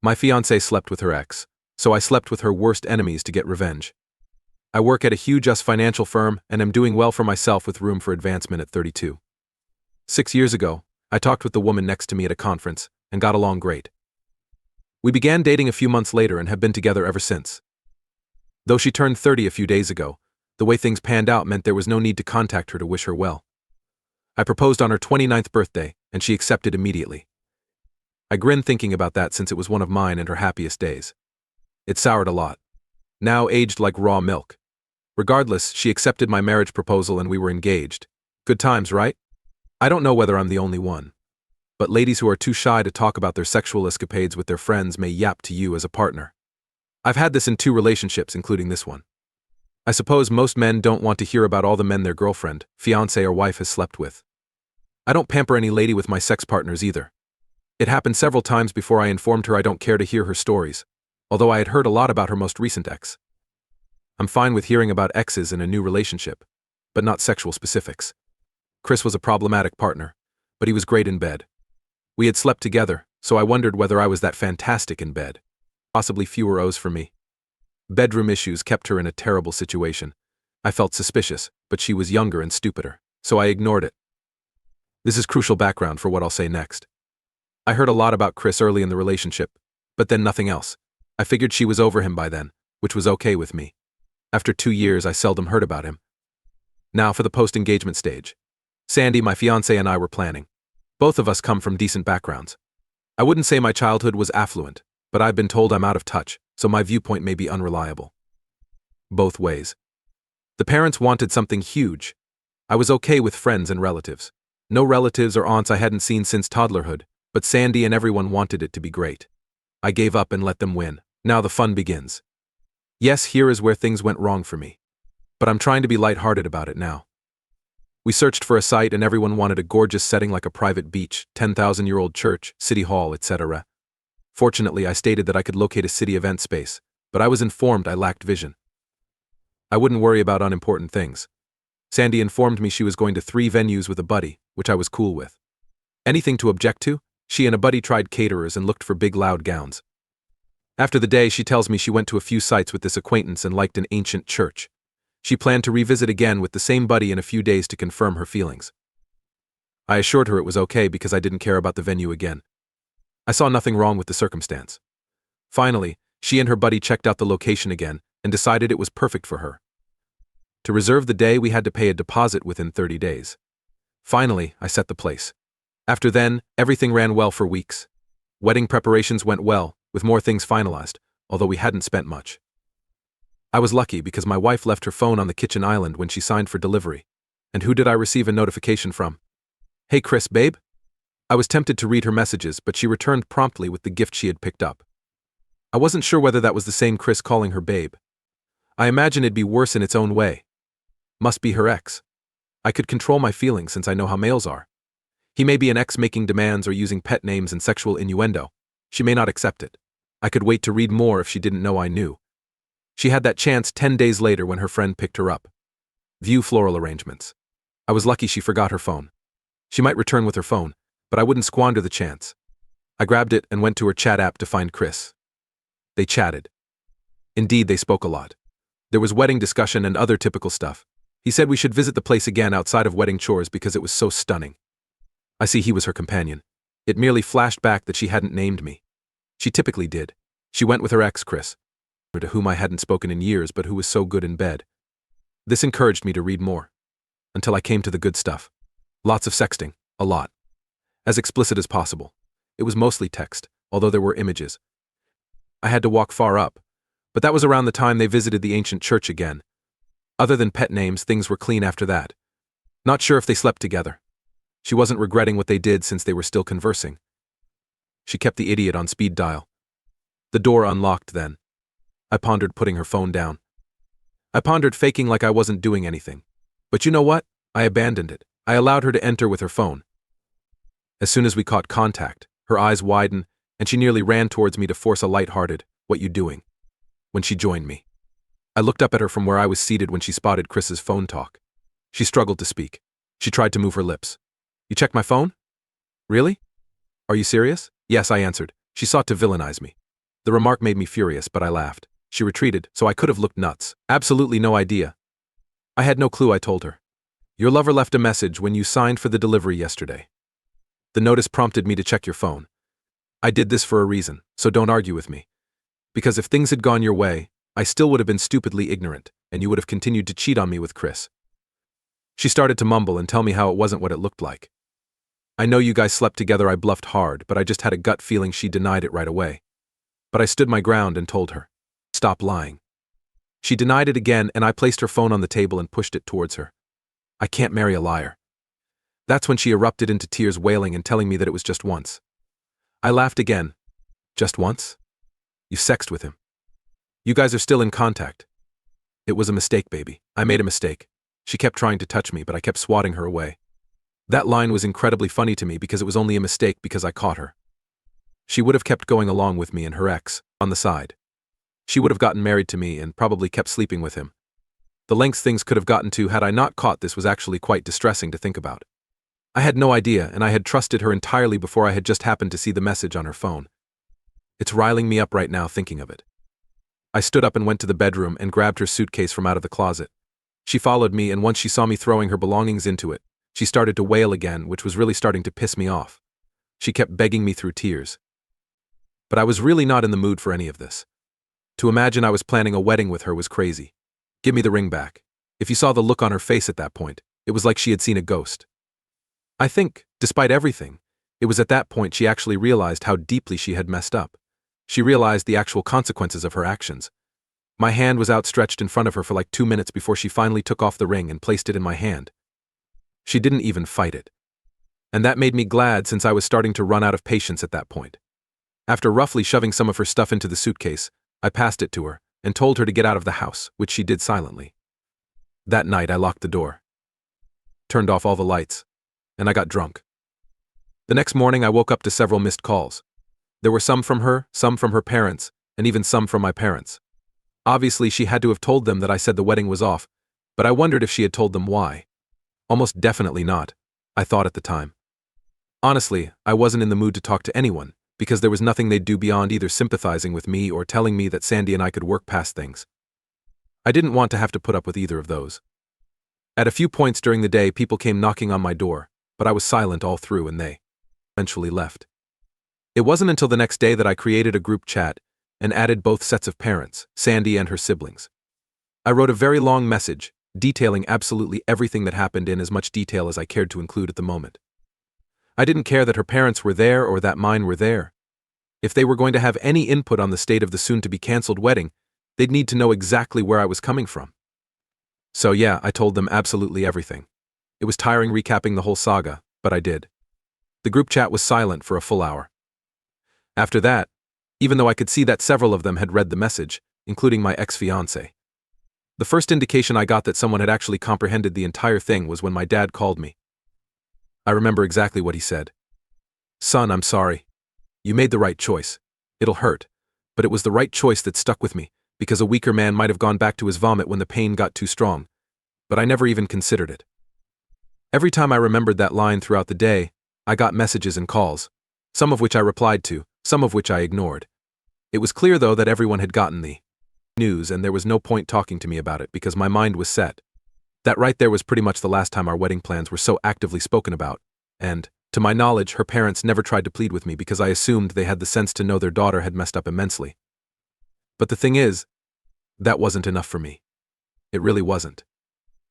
My fiancée slept with her ex, so I slept with her worst enemies to get revenge. I work at a huge financial firm and am doing well for myself with room for advancement at 32. 6 years ago, I talked with the woman next to me at a conference and got along great. We began dating a few months later and have been together ever since. Though she turned 30 a few days ago, the way things panned out meant there was no need to contact her to wish her well. I proposed on her 29th birthday, and she accepted immediately. I grinned thinking about that since it was one of mine and her happiest days. It soured a lot. Now aged like raw milk. Regardless, she accepted my marriage proposal and we were engaged. Good times, right? I don't know whether I'm the only one. But ladies who are too shy to talk about their sexual escapades with their friends may yap to you as a partner. I've had this in 2 relationships, including this one. I suppose most men don't want to hear about all the men their girlfriend, fiancé or wife has slept with. I don't pamper any lady with my sex partners either. It happened several times before I informed her I don't care to hear her stories, although I had heard a lot about her most recent ex. I'm fine with hearing about exes in a new relationship, but not sexual specifics. Chris was a problematic partner, but he was great in bed. We had slept together, so I wondered whether I was that fantastic in bed. Possibly fewer O's for me. Bedroom issues kept her in a terrible situation. I felt suspicious, but she was younger and stupider, so I ignored it. This is crucial background for what I'll say next. I heard a lot about Chris early in the relationship, but then nothing else. I figured she was over him by then, which was okay with me. After 2 years, I seldom heard about him. Now for the post-engagement stage. Sandy, my fiancée, and I were planning. Both of us come from decent backgrounds. I wouldn't say my childhood was affluent, but I've been told I'm out of touch, so my viewpoint may be unreliable. Both ways. The parents wanted something huge. I was okay with friends and relatives. No relatives or aunts I hadn't seen since toddlerhood, but Sandy and everyone wanted it to be great. I gave up and let them win. Now the fun begins. Yes, here is where things went wrong for me. But I'm trying to be lighthearted about it now. We searched for a site and everyone wanted a gorgeous setting like a private beach, 10,000-year-old church, city hall, etc. Fortunately, I stated that I could locate a city event space, but I was informed I lacked vision. I wouldn't worry about unimportant things. Sandy informed me she was going to 3 venues with a buddy, which I was cool with. Anything to object to? She and a buddy tried caterers and looked for big loud gowns. After the day, she tells me she went to a few sites with this acquaintance and liked an ancient church. She planned to revisit again with the same buddy in a few days to confirm her feelings. I assured her it was okay because I didn't care about the venue again. I saw nothing wrong with the circumstance. Finally, she and her buddy checked out the location again and decided it was perfect for her. To reserve the day, we had to pay a deposit within 30 days. Finally, I set the place. After then, everything ran well for weeks. Wedding preparations went well, with more things finalized, although we hadn't spent much. I was lucky because my wife left her phone on the kitchen island when she signed for delivery. And who did I receive a notification from? Hey Chris, babe? I was tempted to read her messages, but she returned promptly with the gift she had picked up. I wasn't sure whether that was the same Chris calling her babe. I imagine it'd be worse in its own way. Must be her ex. I could control my feelings since I know how males are. He may be an ex making demands or using pet names and sexual innuendo. She may not accept it. I could wait to read more if she didn't know I knew. She had that chance 10 days later when her friend picked her up. View floral arrangements. I was lucky she forgot her phone. She might return with her phone, but I wouldn't squander the chance. I grabbed it and went to her chat app to find Chris. They chatted. Indeed, they spoke a lot. There was wedding discussion and other typical stuff. He said we should visit the place again outside of wedding chores because it was so stunning. I see he was her companion. It merely flashed back that she hadn't named me. She typically did. She went with her ex, Chris, to whom I hadn't spoken in years but who was so good in bed. This encouraged me to read more. Until I came to the good stuff. Lots of sexting, a lot. As explicit as possible. It was mostly text, although there were images. I had to walk far up, but that was around the time they visited the ancient church again. Other than pet names, things were clean after that. Not sure if they slept together. She wasn't regretting what they did since they were still conversing. She kept the idiot on speed dial. The door unlocked then. I pondered putting her phone down. I pondered faking like I wasn't doing anything. But you know what? I abandoned it. I allowed her to enter with her phone. As soon as we caught contact, her eyes widened, and she nearly ran towards me to force a light-hearted, "What you doing?" when she joined me. I looked up at her from where I was seated when she spotted Chris's phone talk. She struggled to speak. She tried to move her lips. "You checked my phone?" "Really? Are you serious?" "Yes," I answered. She sought to villainize me. The remark made me furious, but I laughed. She retreated, so I could have looked nuts. Absolutely no idea. I had no clue, I told her. Your lover left a message when you signed for the delivery yesterday. The notice prompted me to check your phone. I did this for a reason, so don't argue with me. Because if things had gone your way, I still would have been stupidly ignorant, and you would have continued to cheat on me with Chris. She started to mumble and tell me how it wasn't what it looked like. I know you guys slept together, I bluffed hard, but I just had a gut feeling she denied it right away. But I stood my ground and told her, stop lying. She denied it again, and I placed her phone on the table and pushed it towards her. I can't marry a liar. That's when she erupted into tears, wailing and telling me that it was just once. I laughed again. Just once? You sexed with him. You guys are still in contact. It was a mistake, baby. I made a mistake. She kept trying to touch me, but I kept swatting her away. That line was incredibly funny to me because it was only a mistake because I caught her. She would have kept going along with me and her ex, on the side. She would have gotten married to me and probably kept sleeping with him. The lengths things could have gotten to had I not caught this was actually quite distressing to think about. I had no idea, and I had trusted her entirely before I had just happened to see the message on her phone. It's riling me up right now thinking of it. I stood up and went to the bedroom and grabbed her suitcase from out of the closet. She followed me, and once she saw me throwing her belongings into it, she started to wail again, which was really starting to piss me off. She kept begging me through tears. But I was really not in the mood for any of this. To imagine I was planning a wedding with her was crazy. Give me the ring back. If you saw the look on her face at that point, it was like she had seen a ghost. I think, despite everything, it was at that point she actually realized how deeply she had messed up. She realized the actual consequences of her actions. My hand was outstretched in front of her for like 2 minutes before she finally took off the ring and placed it in my hand. She didn't even fight it. And that made me glad, since I was starting to run out of patience at that point. After roughly shoving some of her stuff into the suitcase, I passed it to her and told her to get out of the house, which she did silently. That night I locked the door, turned off all the lights, and I got drunk. The next morning I woke up to several missed calls. There were some from her, some from her parents, and even some from my parents. Obviously she had to have told them that I said the wedding was off, but I wondered if she had told them why. Almost definitely not, I thought at the time. Honestly, I wasn't in the mood to talk to anyone, because there was nothing they'd do beyond either sympathizing with me or telling me that Sandy and I could work past things. I didn't want to have to put up with either of those. At a few points during the day, people came knocking on my door, but I was silent all through, and they eventually left. It wasn't until the next day that I created a group chat and added both sets of parents, Sandy and her siblings. I wrote a very long message, detailing absolutely everything that happened in as much detail as I cared to include at the moment. I didn't care that her parents were there or that mine were there. If they were going to have any input on the state of the soon-to-be-cancelled wedding, they'd need to know exactly where I was coming from. So yeah, I told them absolutely everything. It was tiring recapping the whole saga, but I did. The group chat was silent for a full hour. After that, even though I could see that several of them had read the message, including my ex-fiancé, the first indication I got that someone had actually comprehended the entire thing was when my dad called me. I remember exactly what he said. Son, I'm sorry. You made the right choice. It'll hurt, but it was the right choice that stuck with me, because a weaker man might have gone back to his vomit when the pain got too strong, but I never even considered it. Every time I remembered that line throughout the day, I got messages and calls, some of which I replied to, some of which I ignored. It was clear, though, that everyone had gotten the news, and there was no point talking to me about it because my mind was set. That right there was pretty much the last time our wedding plans were so actively spoken about, and, to my knowledge, her parents never tried to plead with me because I assumed they had the sense to know their daughter had messed up immensely. But the thing is, that wasn't enough for me. It really wasn't.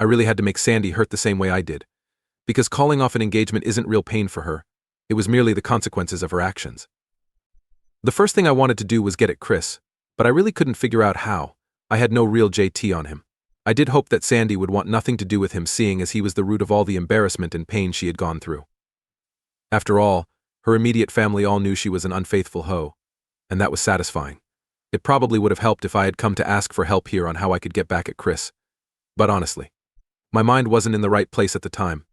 I really had to make Sandy hurt the same way I did, because calling off an engagement isn't real pain for her, it was merely the consequences of her actions. The first thing I wanted to do was get at Chris, but I really couldn't figure out how. I had no real JT on him. I did hope that Sandy would want nothing to do with him, seeing as he was the root of all the embarrassment and pain she had gone through. After all, her immediate family all knew she was an unfaithful hoe, and that was satisfying. It probably would have helped if I had come to ask for help here on how I could get back at Chris. But honestly, my mind wasn't in the right place at the time.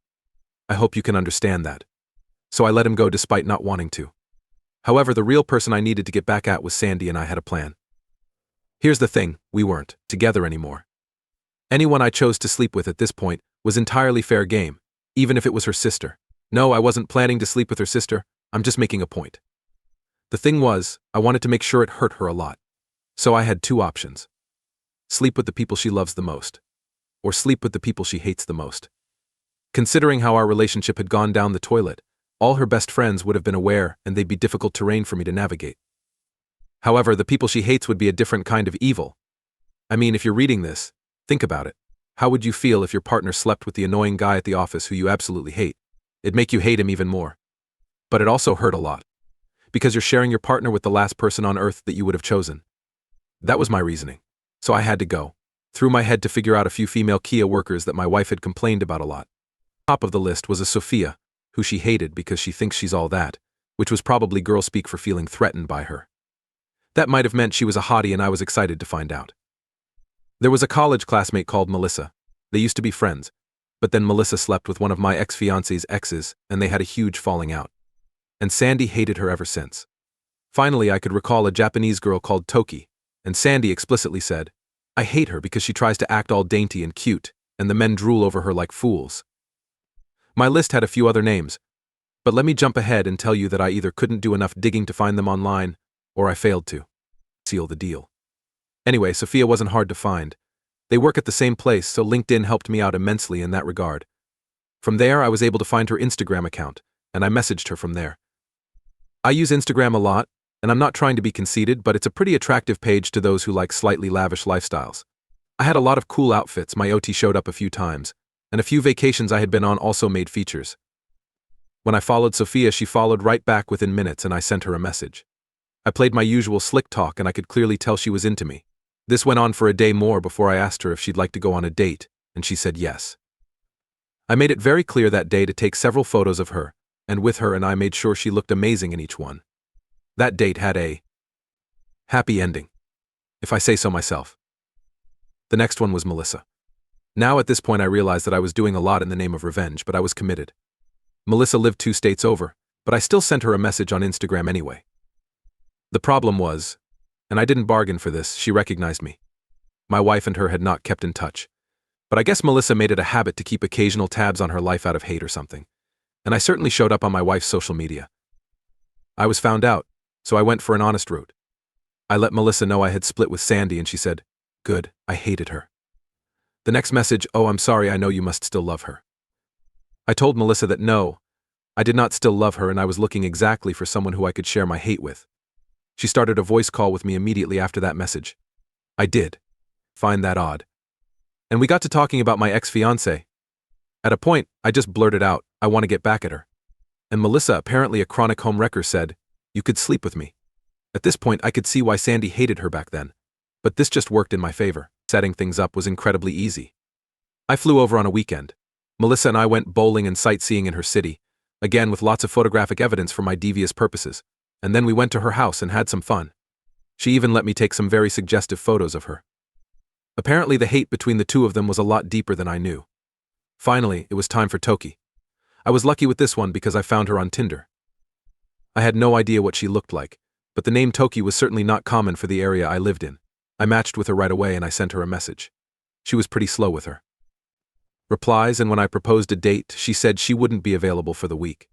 I hope you can understand that. So I let him go despite not wanting to. However, the real person I needed to get back at was Sandy, and I had a plan. Here's the thing, we weren't together anymore. Anyone I chose to sleep with at this point was entirely fair game, even if it was her sister. No, I wasn't planning to sleep with her sister, I'm just making a point. The thing was, I wanted to make sure it hurt her a lot. So I had two options. Sleep with the people she loves the most, or sleep with the people she hates the most. Considering how our relationship had gone down the toilet, all her best friends would have been aware and they'd be difficult terrain for me to navigate. However, the people she hates would be a different kind of evil. I mean, if you're reading this, think about it. How would you feel if your partner slept with the annoying guy at the office who you absolutely hate? It'd make you hate him even more. But it also hurt a lot. Because you're sharing your partner with the last person on earth that you would have chosen. That was my reasoning. So I had to go through my head to figure out a few female Kia workers that my wife had complained about a lot. Top of the list was a Sophia, who she hated because she thinks she's all that, which was probably girl speak for feeling threatened by her. That might have meant she was a hottie and I was excited to find out. There was a college classmate called Melissa. They used to be friends, but then Melissa slept with one of my ex-fiance's exes and they had a huge falling out. And Sandy hated her ever since. Finally, I could recall a Japanese girl called Toki, and Sandy explicitly said, "I hate her because she tries to act all dainty and cute, and the men drool over her like fools." My list had a few other names, but let me jump ahead and tell you that I either couldn't do enough digging to find them online, or I failed to seal the deal. Anyway, Sophia wasn't hard to find. They work at the same place, so LinkedIn helped me out immensely in that regard. From there, I was able to find her Instagram account, and I messaged her from there. I use Instagram a lot, and I'm not trying to be conceited, but it's a pretty attractive page to those who like slightly lavish lifestyles. I had a lot of cool outfits, my OT showed up a few times, and a few vacations I had been on also made features. When I followed Sophia, she followed right back within minutes and I sent her a message. I played my usual slick talk and I could clearly tell she was into me. This went on for a day more before I asked her if she'd like to go on a date, and she said yes. I made it very clear that day to take several photos of her, and with her and I made sure she looked amazing in each one. That date had a happy ending, if I say so myself. The next one was Melissa. Now at this point I realized that I was doing a lot in the name of revenge, but I was committed. Melissa lived 2 states over, but I still sent her a message on Instagram anyway. The problem was, and I didn't bargain for this, she recognized me. My wife and her had not kept in touch, but I guess Melissa made it a habit to keep occasional tabs on her life out of hate or something, and I certainly showed up on my wife's social media. I was found out, so I went for an honest route. I let Melissa know I had split with Sandy and she said, "Good, I hated her." The next message, "Oh, I'm sorry, I know you must still love her." I told Melissa that no, I did not still love her and I was looking exactly for someone who I could share my hate with. She started a voice call with me immediately after that message. I did find that odd. And we got to talking about my ex-fiancé. At a point, I just blurted out, "I want to get back at her." And Melissa, apparently a chronic homewrecker, said, "You could sleep with me." At this point, I could see why Sandy hated her back then. But this just worked in my favor. Setting things up was incredibly easy. I flew over on a weekend. Melissa and I went bowling and sightseeing in her city, again with lots of photographic evidence for my devious purposes, and then we went to her house and had some fun. She even let me take some very suggestive photos of her. Apparently the hate between the two of them was a lot deeper than I knew. Finally, it was time for Toki. I was lucky with this one because I found her on Tinder. I had no idea what she looked like, but the name Toki was certainly not common for the area I lived in. I matched with her right away and I sent her a message. She was pretty slow with her replies, and when I proposed a date, she said she wouldn't be available for the week.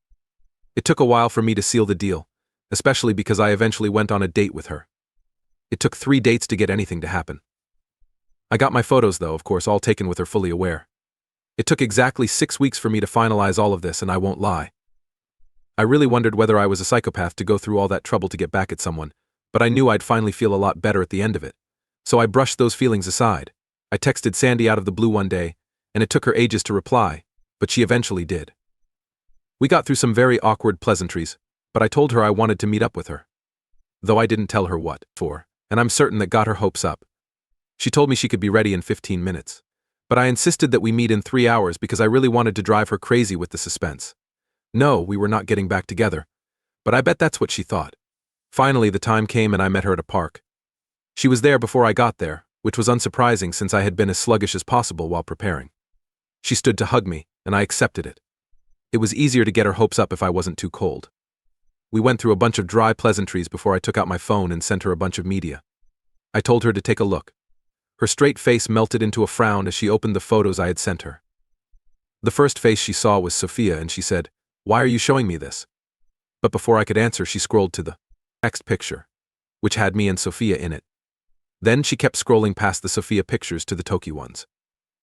It took a while for me to seal the deal, especially because I eventually went on a date with her. It took 3 dates to get anything to happen. I got my photos though, of course, all taken with her fully aware. It took exactly 6 weeks for me to finalize all of this, and I won't lie. I really wondered whether I was a psychopath to go through all that trouble to get back at someone, but I knew I'd finally feel a lot better at the end of it. So I brushed those feelings aside. I texted Sandy out of the blue one day, and it took her ages to reply, but she eventually did. We got through some very awkward pleasantries, but I told her I wanted to meet up with her. Though I didn't tell her what for, and I'm certain that got her hopes up. She told me she could be ready in 15 minutes. But I insisted that we meet in 3 hours because I really wanted to drive her crazy with the suspense. No, we were not getting back together, but I bet that's what she thought. Finally, the time came and I met her at a park. She was there before I got there, which was unsurprising since I had been as sluggish as possible while preparing. She stood to hug me, and I accepted it. It was easier to get her hopes up if I wasn't too cold. We went through a bunch of dry pleasantries before I took out my phone and sent her a bunch of media. I told her to take a look. Her straight face melted into a frown as she opened the photos I had sent her. The first face she saw was Sophia and she said, "Why are you showing me this?" But before I could answer, she scrolled to the Next picture, which had me and Sophia in it. Then she kept scrolling past the Sophia pictures to the Toki ones.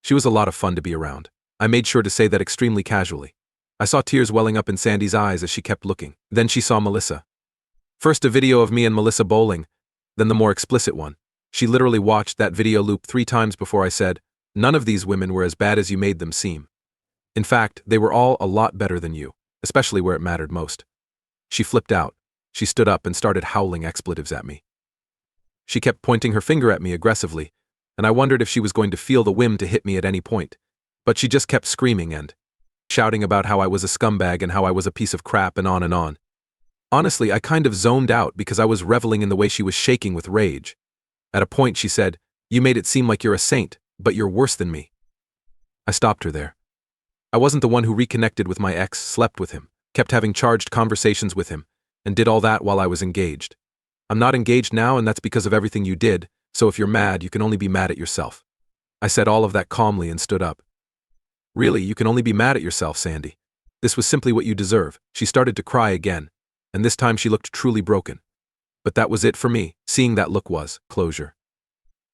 She was a lot of fun to be around. I made sure to say that extremely casually. I saw tears welling up in Sandy's eyes as she kept looking. Then she saw Melissa. First a video of me and Melissa bowling, then the more explicit one. She literally watched that video loop 3 times before I said, "None of these women were as bad as you made them seem. In fact, they were all a lot better than you, especially where it mattered most." She flipped out. She stood up and started howling expletives at me. She kept pointing her finger at me aggressively, and I wondered if she was going to feel the whim to hit me at any point. But she just kept screaming and shouting about how I was a scumbag and how I was a piece of crap and on and on. Honestly, I kind of zoned out because I was reveling in the way she was shaking with rage. At a point she said, "You made it seem like you're a saint, but you're worse than me." I stopped her there. I wasn't the one who reconnected with my ex, slept with him, kept having charged conversations with him, and did all that while I was engaged. I'm not engaged now, and that's because of everything you did, so if you're mad, you can only be mad at yourself. I said all of that calmly and stood up. Really, you can only be mad at yourself, Sandy. This was simply what you deserve. She started to cry again, and this time she looked truly broken. But that was it for me. Seeing that look was closure.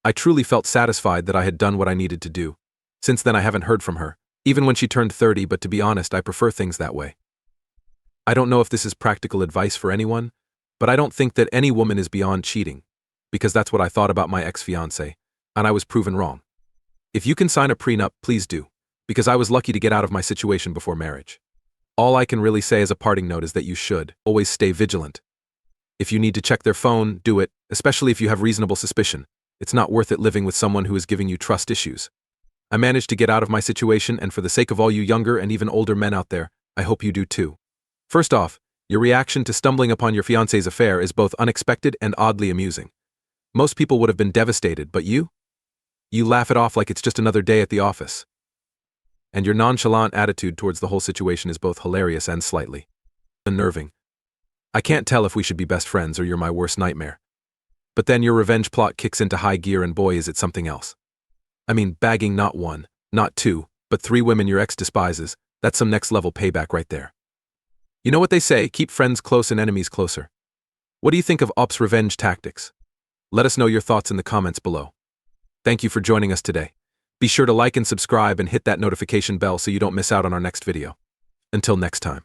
I truly felt satisfied that I had done what I needed to do. Since then I haven't heard from her, even when she turned 30, but to be honest, I prefer things that way. I don't know if this is practical advice for anyone, but I don't think that any woman is beyond cheating, because that's what I thought about my ex-fiancé, and I was proven wrong. If you can sign a prenup, please do, because I was lucky to get out of my situation before marriage. All I can really say as a parting note is that you should always stay vigilant. If you need to check their phone, do it, especially if you have reasonable suspicion. It's not worth it living with someone who is giving you trust issues. I managed to get out of my situation, and for the sake of all you younger and even older men out there, I hope you do too. First off, your reaction to stumbling upon your fiancé's affair is both unexpected and oddly amusing. Most people would have been devastated, but you? You laugh it off like it's just another day at the office. And your nonchalant attitude towards the whole situation is both hilarious and slightly unnerving. I can't tell if we should be best friends or you're my worst nightmare. But then your revenge plot kicks into high gear, and boy, is it something else. I mean, bagging not 1, not 2, but 3 women your ex despises, that's some next level payback right there. You know what they say, keep friends close and enemies closer. What do you think of Ops' revenge tactics? Let us know your thoughts in the comments below. Thank you for joining us today. Be sure to like and subscribe and hit that notification bell so you don't miss out on our next video. Until next time.